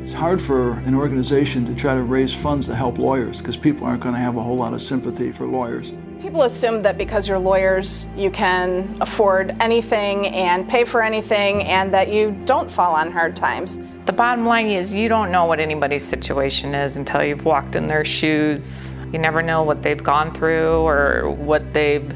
It's hard for an organization to try to raise funds to help lawyers because people aren't going to have a whole lot of sympathy for lawyers. People assume that because you're lawyers, you can afford anything and pay for anything and that you don't fall on hard times. The bottom line is you don't know what anybody's situation is until you've walked in their shoes. You never know what they've gone through or what they've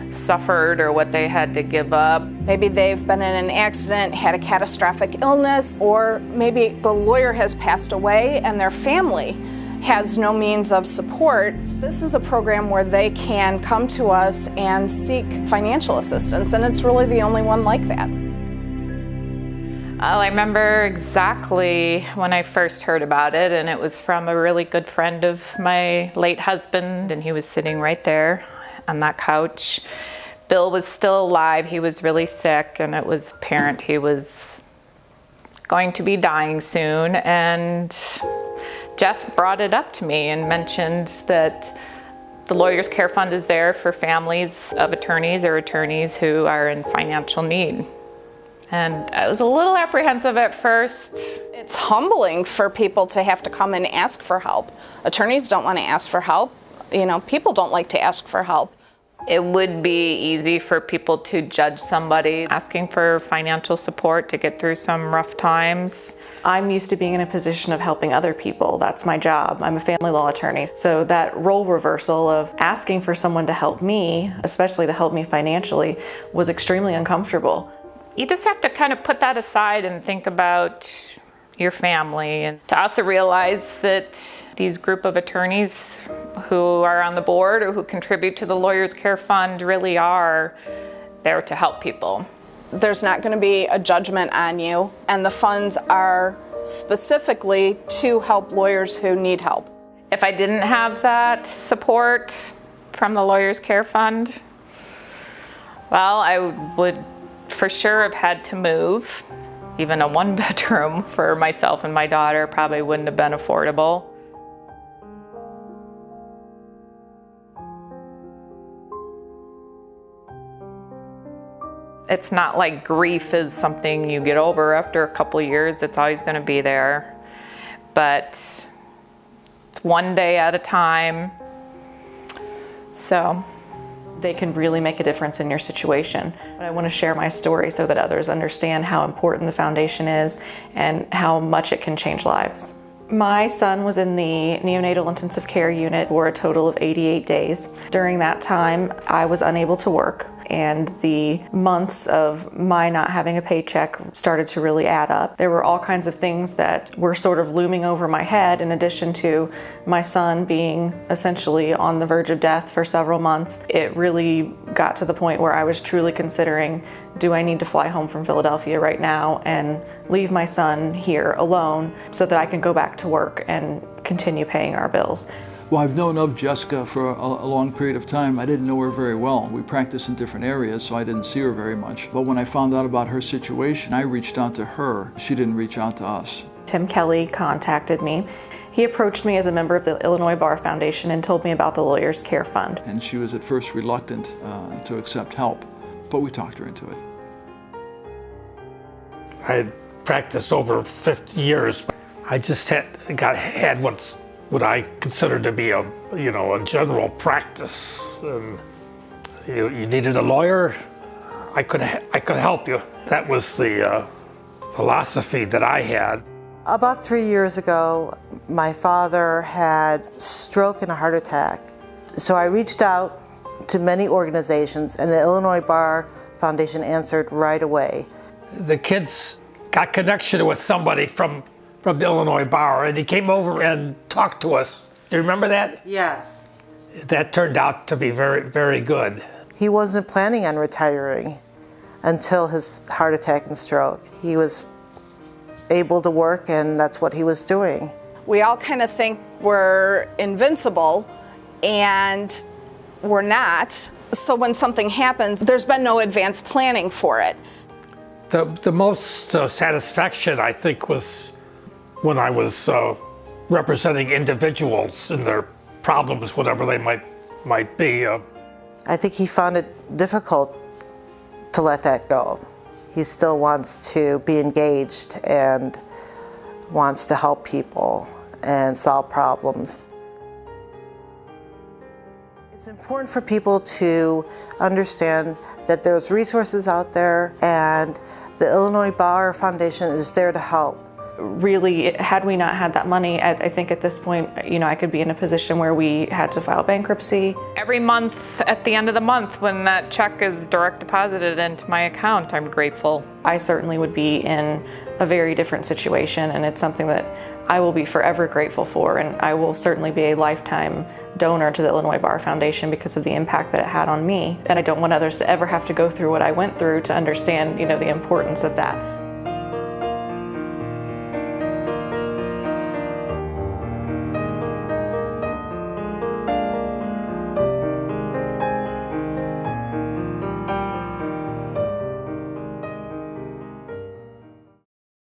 suffered or what they had to give up. Maybe they've been in an accident, had a catastrophic illness, or maybe the lawyer has passed away and their family has no means of support. This is a program where they can come to us and seek financial assistance, and it's really the only one like that. I remember exactly when I first heard about it, and it was from a really good friend of my late husband, and he was sitting right there on that couch. Bill was still alive. He was really sick, and it was apparent he was going to be dying soon. And Jeff brought it up to me and mentioned that the Lawyers Care Fund is there for families of attorneys or attorneys who are in financial need. And I was a little apprehensive at first. It's humbling for people to have to come and ask for help. Attorneys don't want to ask for help. You know, people don't like to ask for help. It would be easy for people to judge somebody asking for financial support to get through some rough times. I'm used to being in a position of helping other people. That's my job. I'm a family law attorney. So that role reversal of asking for someone to help me, especially to help me financially, was extremely uncomfortable. You just have to kind of put that aside and think about your family, and to also realize that these group of attorneys who are on the board or who contribute to the Lawyers Care Fund really are there to help people. There's not going to be a judgment on you, and the funds are specifically to help lawyers who need help. If I didn't have that support from the Lawyers Care Fund, well, I would for sure have had to move. Even a one-bedroom for myself and my daughter probably wouldn't have been affordable. It's not like grief is something you get over after a couple of years. It's always going to be there. But it's one day at a time. So they can really make a difference in your situation. But I want to share my story so that others understand how important the foundation is and how much it can change lives. My son was in the neonatal intensive care unit for a total of 88 days. During that time, I was unable to work, and the months of my not having a paycheck started to really add up. There were all kinds of things that were sort of looming over my head, in addition to my son being essentially on the verge of death for several months. It really got to the point where I was truly considering, do I need to fly home from Philadelphia right now and leave my son here alone so that I can go back to work and continue paying our bills? Well, I've known of Jessica for a long period of time. I didn't know her very well. We practiced in different areas, so I didn't see her very much. But when I found out about her situation, I reached out to her. She didn't reach out to us. Tim Kelly contacted me. He approached me as a member of the Illinois Bar Foundation and told me about the Lawyers Care Fund. And she was at first reluctant to accept help, but we talked her into it. I had practiced over 50 years. I just had what I consider to be a general practice. And you needed a lawyer, I could help you. That was the philosophy that I had. About 3 years ago, my father had stroke and a heart attack. So I reached out to many organizations, and the Illinois Bar Foundation answered right away. The kids got connection with somebody from the Illinois Bar, and he came over and talked to us. Do you remember that? Yes. That turned out to be very, very good. He wasn't planning on retiring until his heart attack and stroke. He was able to work, and that's what he was doing. We all kind of think we're invincible, and we're not. So when something happens, there's been no advanced planning for it. The most satisfaction, I think, was when I was representing individuals in their problems, whatever they might be. I think he found it difficult to let that go. He still wants to be engaged and wants to help people and solve problems. It's important for people to understand that there's resources out there and the Illinois Bar Foundation is there to help. Really, had we not had that money, I think at this point, I could be in a position where we had to file bankruptcy. Every month, at the end of the month, when that check is direct deposited into my account, I'm grateful. I certainly would be in a very different situation, and it's something that I will be forever grateful for, and I will certainly be a lifetime donor to the Illinois Bar Foundation because of the impact that it had on me. And I don't want others to ever have to go through what I went through to understand, the importance of that.